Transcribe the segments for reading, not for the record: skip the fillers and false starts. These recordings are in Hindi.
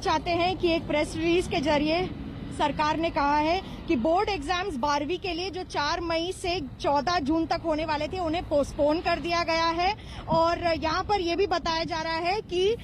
चाहते हैं कि एक प्रेस रिलीज के जरिए सरकार ने कहा है कि बोर्ड एग्जाम्स 12वीं के लिए जो 4 मई से 14 जून तक होने वाले थे उन्हें पोस्टपोन कर दिया गया है। और यहाँ पर यह भी बताया जा रहा है कि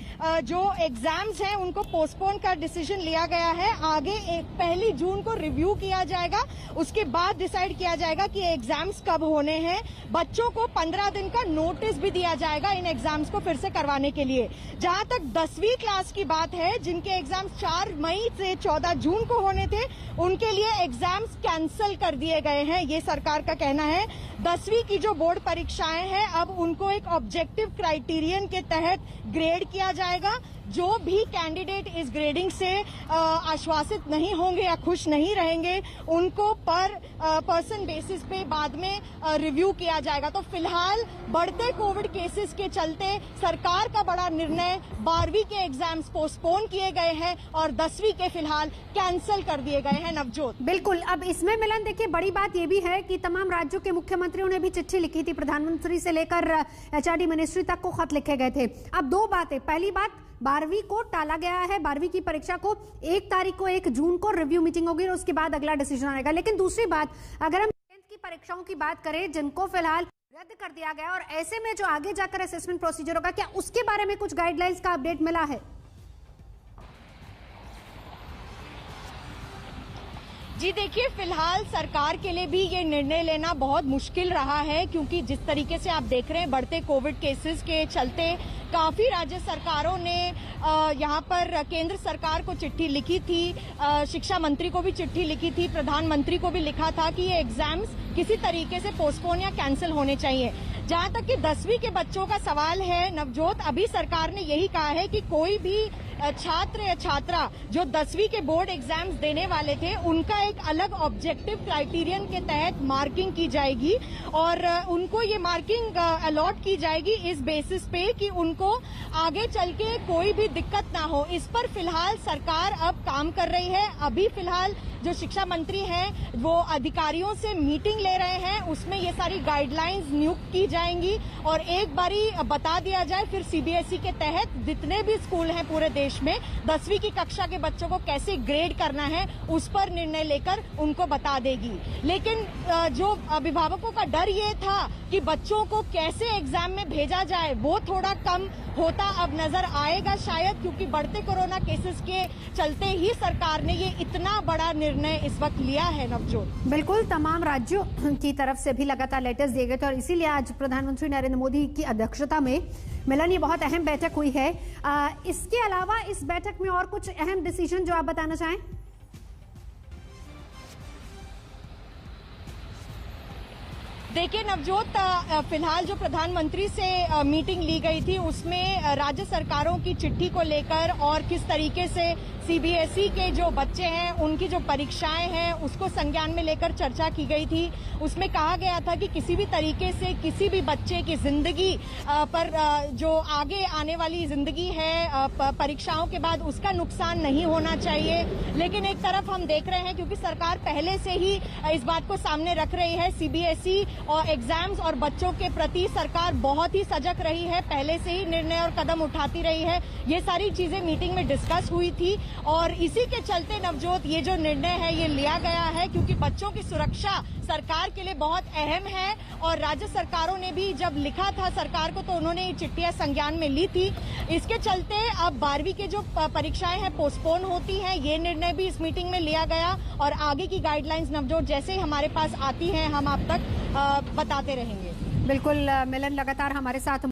जो एग्जाम्स हैं उनको पोस्टपोन कर डिसीजन लिया गया है। आगे 1 जून को रिव्यू किया जाएगा, उसके बाद डिसाइड किया जाएगा कि एग्जाम्स कब होने हैं। बच्चों को 15 दिन का नोटिस भी दिया जाएगा इन एग्जाम्स को फिर से करवाने के लिए। जहां तक 10वीं क्लास की बात है, जिनके एग्जाम्स 4 मई से 14 जून को होने थे, उनके लिए एग्जाम्स कैंसिल कर दिए गए हैं, ये सरकार का कहना है। 10वीं की जो बोर्ड परीक्षाएं हैं, अब उनको एक ऑब्जेक्टिव क्राइटेरियन के तहत ग्रेड किया जाएगा। जो भी कैंडिडेट इस ग्रेडिंग से आश्वासित नहीं होंगे या खुश नहीं रहेंगे, उनको पर पर्सन बेसिस पे बाद में रिव्यू किया जाएगा। तो फिलहाल बढ़ते कोविड केसेस के चलते सरकार का बड़ा निर्णय, 12वीं के एग्जाम्स पोस्टपोन किए गए हैं और 10वीं के फिलहाल कैंसिल कर दिए गए हैं। नवजोत, बिल्कुल। अब इसमें मिलन, देखिए बड़ी बात यह भी है कि तमाम राज्यों के मुख्यमंत्रियों ने भी चिट्ठी लिखी थी, प्रधानमंत्री से लेकर एचआरडी मिनिस्ट्री तक को खत लिखे गए थे। अब दो बातें, पहली बात 12वीं को टाला गया है, 12वीं की परीक्षा को 1 तारीख को 1 जून को रिव्यू मीटिंग होगी और उसके बाद अगला डिसीजन आएगा। लेकिन दूसरी बात, अगर हम 10th की परीक्षाओं की बात करें जिनको फिलहाल रद्द कर दिया गया, और ऐसे में जो आगे जाकर असेसमेंट प्रोसीजर होगा, क्या उसके बारे में कुछ गाइडलाइंस का अपडेट मिला है? जी देखिए, फिलहाल सरकार के लिए भी ये निर्णय लेना बहुत मुश्किल रहा है, क्योंकि जिस तरीके से आप देख रहे हैं बढ़ते कोविड केसेस के चलते काफी राज्य सरकारों ने यहाँ पर केंद्र सरकार को चिट्ठी लिखी थी, शिक्षा मंत्री को भी चिट्ठी लिखी थी, प्रधानमंत्री को भी लिखा था कि ये एग्जाम्स किसी तरीके से पोस्टपोन या कैंसिल होने चाहिए। जहां तक कि 10वीं के बच्चों का सवाल है नवजोत, अभी सरकार ने यही कहा है कि कोई भी छात्र या छात्रा जो 10वीं के बोर्ड एग्जाम्स देने वाले थे, उनका एक अलग ऑब्जेक्टिव क्राइटेरियन के तहत मार्किंग की जाएगी और उनको ये मार्किंग अलॉट की जाएगी इस बेसिस पे कि उनको आगे चल के कोई भी दिक्कत ना हो। इस पर फिलहाल सरकार अब काम कर रही है। अभी फिलहाल जो शिक्षा मंत्री हैं वो अधिकारियों से मीटिंग ले रहे हैं, उसमें ये सारी गाइडलाइंस नियुक्त की जाएंगी और एक बारी बता दिया जाए फिर सीबीएसई के तहत जितने भी स्कूल हैं पूरे देश में 10वीं की कक्षा के बच्चों को कैसे ग्रेड करना है उस पर निर्णय लेकर उनको बता देगी। लेकिन जो अभिभावकों का डर ये था कि बच्चों को कैसे एग्जाम में भेजा जाए, वो थोड़ा कम होता अब नजर आएगा शायद, क्योंकि बढ़ते कोरोना केसेस के चलते ही सरकार ने ये इतना बड़ा निर्णय इस वक्त लिया है। नवजोत, बिल्कुल, तमाम राज्यों की तरफ से भी लगातार लेटर्स दिए गए थे और इसीलिए आज प्रधानमंत्री नरेंद्र मोदी की अध्यक्षता में मिलन ये बहुत अहम बैठक हुई है। इसके अलावा इस बैठक में और कुछ अहम डिसीजन जो आप बताना चाहें? देखिए नवजोत, फिलहाल जो प्रधानमंत्री से मीटिंग ली गई थी उसमें राज्य सरकारों की चिट्ठी को लेकर और किस तरीके से सीबीएसई के जो बच्चे हैं उनकी जो परीक्षाएं हैं उसको संज्ञान में लेकर चर्चा की गई थी। उसमें कहा गया था कि किसी भी तरीके से किसी भी बच्चे की जिंदगी पर जो आगे आने वाली जिंदगी है परीक्षाओं के बाद उसका नुकसान नहीं होना चाहिए। लेकिन एक तरफ हम देख रहे हैं क्योंकि सरकार पहले से ही इस बात को सामने रख रही है, सीबीएसई और एग्जाम्स और बच्चों के प्रति सरकार बहुत ही सजग रही है, पहले से ही निर्णय और कदम उठाती रही है। ये सारी चीजें मीटिंग में डिस्कस हुई थी और इसी के चलते नवजोत ये जो निर्णय है ये लिया गया है, क्योंकि बच्चों की सुरक्षा सरकार के लिए बहुत अहम है। और राज्य सरकारों ने भी जब लिखा था सरकार को तो उन्होंने ये चिट्ठियां संज्ञान में ली थी। इसके चलते अब 12वीं के जो परीक्षाएं हैं पोस्टपोन होती हैं, ये निर्णय भी इस मीटिंग में लिया गया और आगे की गाइडलाइंस नवजोत जैसे ही हमारे पास आती हैं हम आप तक बताते रहेंगे। बिल्कुल मिलन, लगातार हमारे साथ